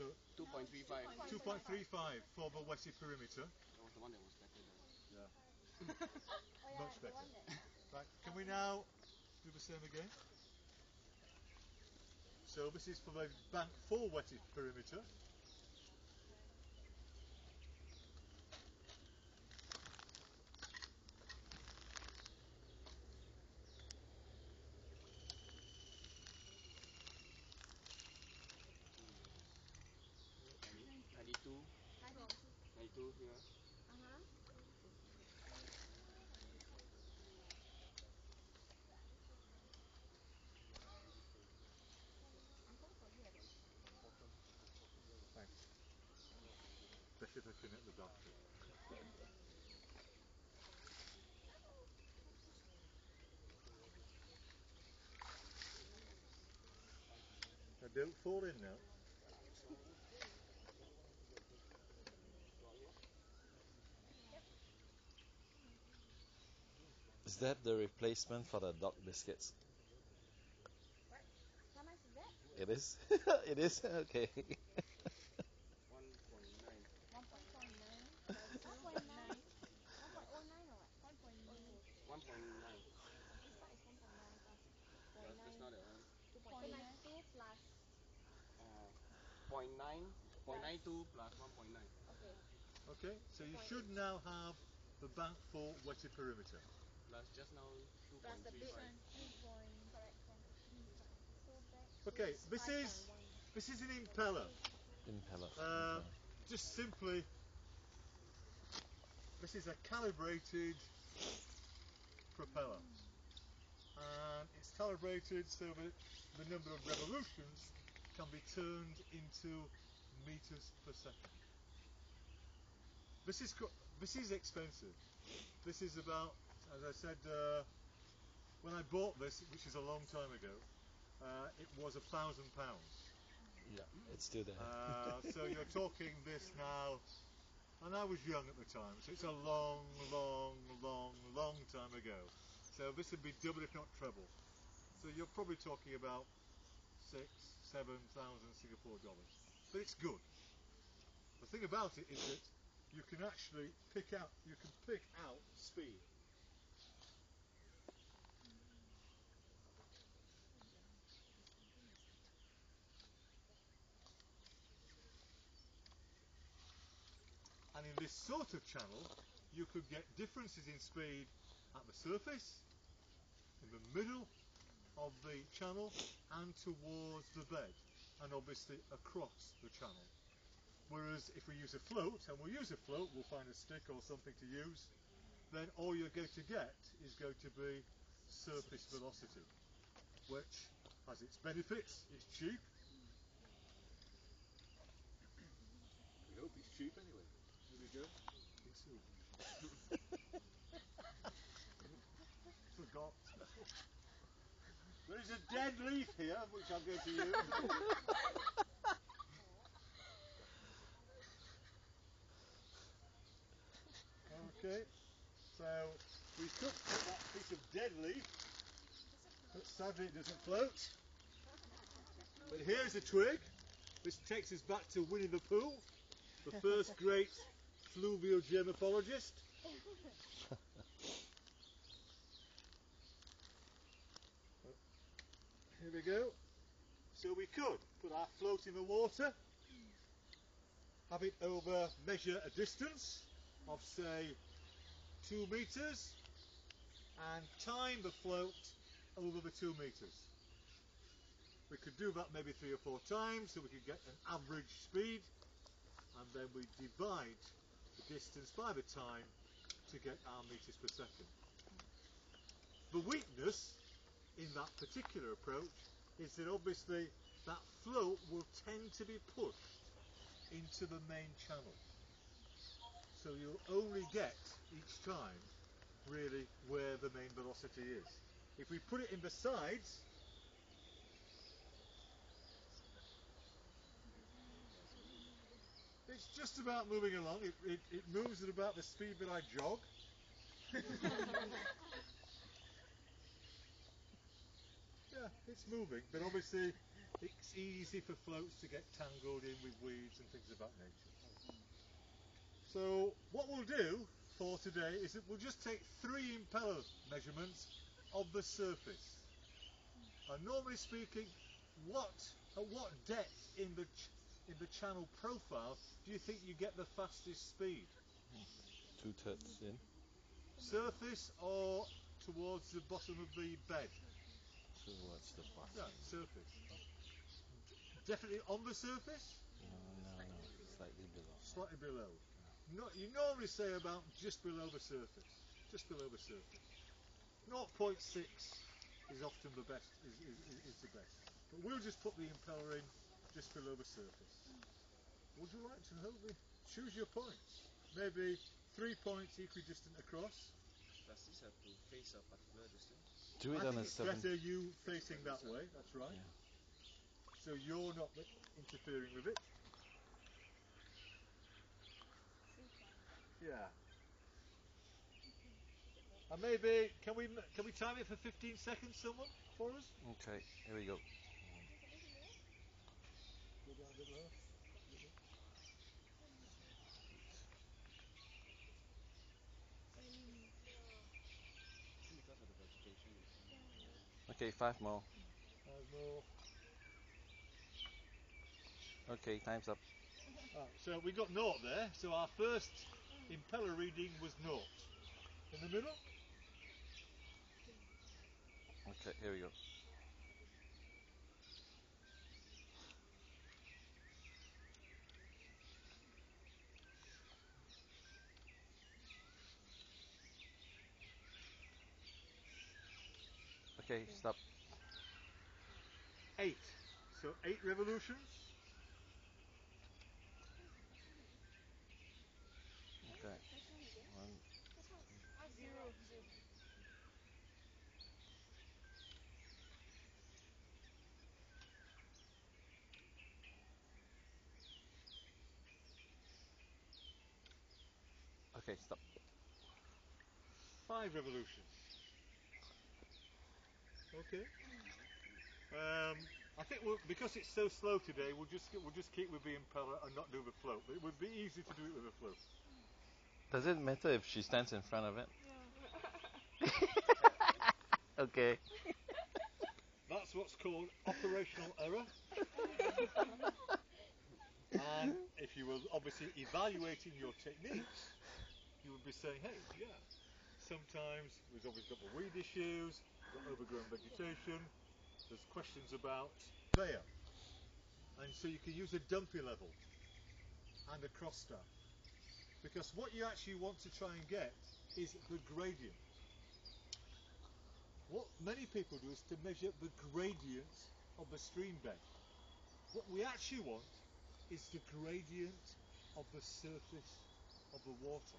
So 2.35. 2.35 for the wetted perimeter. That was the one that was better than. Yeah. Much better. Right, can we now do the same again? So this is for the bank 4 wetted perimeter. Ninety-two. 92 here. Thanks. Especially if I connect the battery. Now don't fall in now. Is that the replacement for the dog biscuits? What? How much is that? It is? It is? Okay. 1.9. 1.9. 1.09 or what? 1.9. This part is 1.9 plus That's 0.9. not that one. 2.92 plus. 0.92 plus 1.9. Okay. Okay, so you should now have the bank 4 wetted perimeter. Plus just now Plus the big 2.35. correct. So back Okay, to this is an impeller. Impeller. Okay. Just simply, this is a calibrated propeller, and it's calibrated so that the number of revolutions can be turned into meters per second. This is expensive. This is about, as I said, when I bought this, which is a long time ago, it was £1,000. Yeah, it's still there. So you're talking this now, and I was young at the time, so it's a long time ago. So this would be double if not treble. So you're probably talking about 6,000-7,000 Singapore dollars. But it's good. The thing about it is that you can actually pick out speed. And in this sort of channel, you could get differences in speed at the surface, in the middle of the channel, and towards the bed, and obviously across the channel. Whereas if we use a float, and we'll use a float, we'll find a stick or something to use, then all you're going to get is going to be surface velocity, which has its benefits. It's cheap. We hope it's cheap anyway. Here we go. It's forgot. There is a dead leaf here, which I'm going to use. Okay, so we took that piece of dead leaf, but sadly it doesn't float. But here's a twig. This takes us back to Winnie the Pooh, the first great fluvial germaphologist. Here we go. So we could put our float in the water, have it measure a distance of say 2 meters, and time the float over the 2 meters. We could do that maybe 3 or 4 times, so we could get an average speed, and then we divide the distance by the time to get our meters per second. The weakness in that particular approach is that obviously that float will tend to be pushed into the main channel. So you'll only get each time really where the main velocity is. If we put it in the sides, it's just about moving along. It moves at about the speed that I jog. Yeah, it's moving, but obviously it's easy for floats to get tangled in with weeds and things of that nature. So what we'll do for today is that we'll just take 3 impeller measurements of the surface. And normally speaking, at what depth in the channel profile do you think you get the fastest speed? 2/3 in. Surface or towards the bottom of the bed? Towards the bottom. Yeah, surface. Definitely on the surface? No. Slightly below. Slightly below. You normally say about just below the surface. Just below the surface. 0.6 is often the best. Is the best. But we'll just put the impeller in just below the surface. Would you like to know choose your points? Maybe 3 points equidistant across. Does this have to face a particular distance? Do it I on think a it's 7. better you facing that way. That's right. Yeah. So you're not interfering with it. 3 points. Yeah. And maybe can we time it for 15 seconds, someone for us? Okay, here we go. Go down a bit lower. Because of the vegetation. Okay, 5 more. 5 more. Okay, time's up. So we got 0 there. So our first impeller reading was 0. In the middle. Okay, here we go. Okay, stop. 8. So 8 revolutions. Okay. Which one again? 1. This one. 0. Okay, stop. 5 revolutions. Okay. I think because it's so slow today, we'll just keep with the impeller and not do the float. But it would be easy to do it with a float. Does it matter if she stands in front of it? Yeah. Okay. That's what's called operational error. And if you were obviously evaluating your techniques, you would be saying, hey, yeah, sometimes we've always got the weed issues, got overgrown vegetation, there's questions about layer. And so you can use a dumpy level and a cross staff. Because what you actually want to try and get is the gradient. What many people do is to measure the gradient of the stream bed. What we actually want is the gradient of the surface of the water.